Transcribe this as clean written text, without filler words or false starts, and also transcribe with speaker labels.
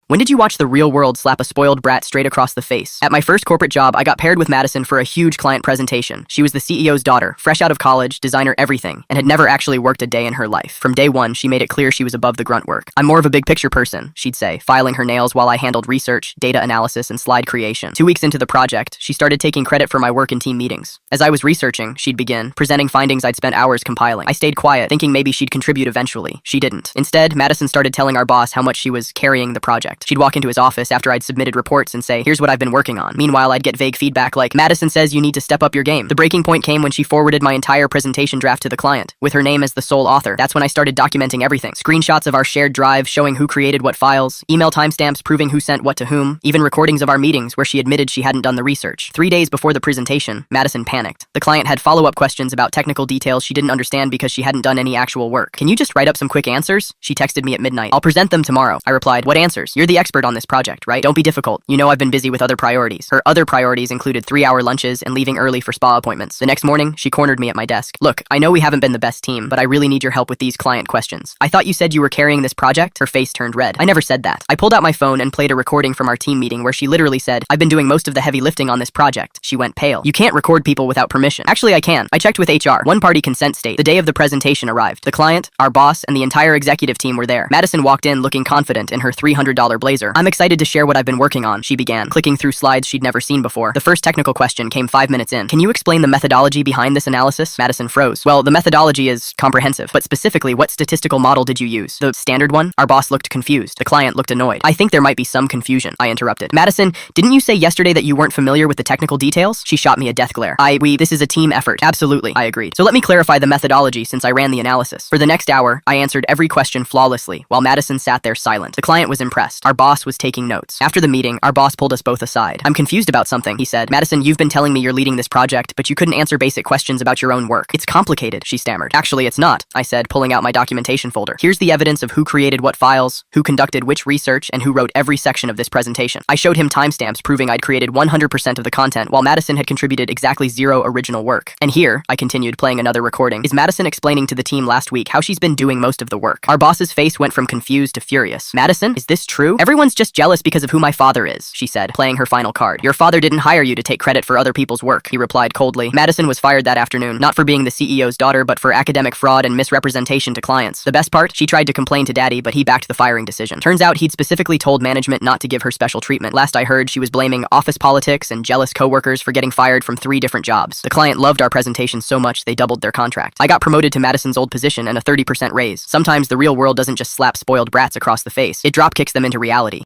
Speaker 1: When did you watch the real world slap a spoiled brat straight across the face? At my first corporate job, I got paired with Madison for a huge client presentation. She was the CEO's daughter, fresh out of college, designer everything, and had never actually worked a day in her life. From day one, she made it clear she was above the grunt work. I'm more of a big picture person, she'd say, filing her nails while I handled research, data analysis, and slide creation. 2 weeks into the project, she started taking credit for my work in team meetings. As I was researching, she'd begin, presenting findings I'd spent hours compiling. I stayed quiet, thinking maybe she'd contribute eventually. She didn't. Instead, Madison started telling our boss how much she was carrying the project. She'd walk into his office after I'd submitted reports and say, "Here's what I've been working on." Meanwhile, I'd get vague feedback like, "Madison says you need to step up your game." The breaking point came when she forwarded my entire presentation draft to the client, with her name as the sole author. That's when I started documenting everything. Screenshots of our shared drive showing who created what files, email timestamps proving who sent what to whom, even recordings of our meetings where she admitted she hadn't done the research. 3 days before the presentation, Madison panicked. The client had follow-up questions about technical details she didn't understand because she hadn't done any actual work. "Can you just write up some quick answers?" She texted me at midnight. "I'll present them tomorrow." I replied, "What answers? You're the expert on this project, right? Don't be difficult. You know I've been busy with other priorities." Her other priorities included 3-hour lunches and leaving early for spa appointments. The next morning, she cornered me at my desk. "Look, I know we haven't been the best team, but I really need your help with these client questions." "I thought you said you were carrying this project?" Her face turned red. "I never said that." I pulled out my phone and played a recording from our team meeting where she literally said, "I've been doing most of the heavy lifting on this project." She went pale. "You can't record people without permission." "Actually, I can. I checked with HR. One-party consent state." The day of the presentation arrived. The client, our boss, and the entire executive team were there. Madison walked in looking confident in her $300 blazer. "I'm excited to share what I've been working on," she began, clicking through slides she'd never seen before. The first technical question came 5 minutes in. "Can you explain the methodology behind this analysis?" Madison froze. "Well, the methodology is comprehensive, but specifically, what statistical model did you use? The standard one?" Our boss looked confused. The client looked annoyed. "I think there might be some confusion," I interrupted. "Madison, didn't you say yesterday that you weren't familiar with the technical details?" She shot me a death glare. This is a team effort." "Absolutely," I agreed. "So let me clarify the methodology since I ran the analysis." For the next hour, I answered every question flawlessly, while Madison sat there silent. The client was impressed. Our boss was taking notes. After the meeting, our boss pulled us both aside. "I'm confused about something," he said. "Madison, you've been telling me you're leading this project, but you couldn't answer basic questions about your own work." "It's complicated," she stammered. "Actually, it's not," I said, pulling out my documentation folder. "Here's the evidence of who created what files, who conducted which research, and who wrote every section of this presentation." I showed him timestamps proving I'd created 100% of the content, while Madison had contributed exactly 0 original work. "And here," I continued, playing another recording, "is Madison explaining to the team last week how she's been doing most of the work." Our boss's face went from confused to furious. "Madison, is this true? Everyone's just jealous because of who my father is," she said, playing her final card. "Your father didn't hire you to take credit for other people's work," he replied coldly. Madison was fired that afternoon, not for being the CEO's daughter, but for academic fraud and misrepresentation to clients. The best part? She tried to complain to Daddy, but he backed the firing decision. Turns out he'd specifically told management not to give her special treatment. Last I heard, she was blaming office politics and jealous coworkers for getting fired from 3 different jobs. The client loved our presentation so much they doubled their contract. I got promoted to Madison's old position and a 30% raise. Sometimes the real world doesn't just slap spoiled brats across the face. It dropkicks them into reality.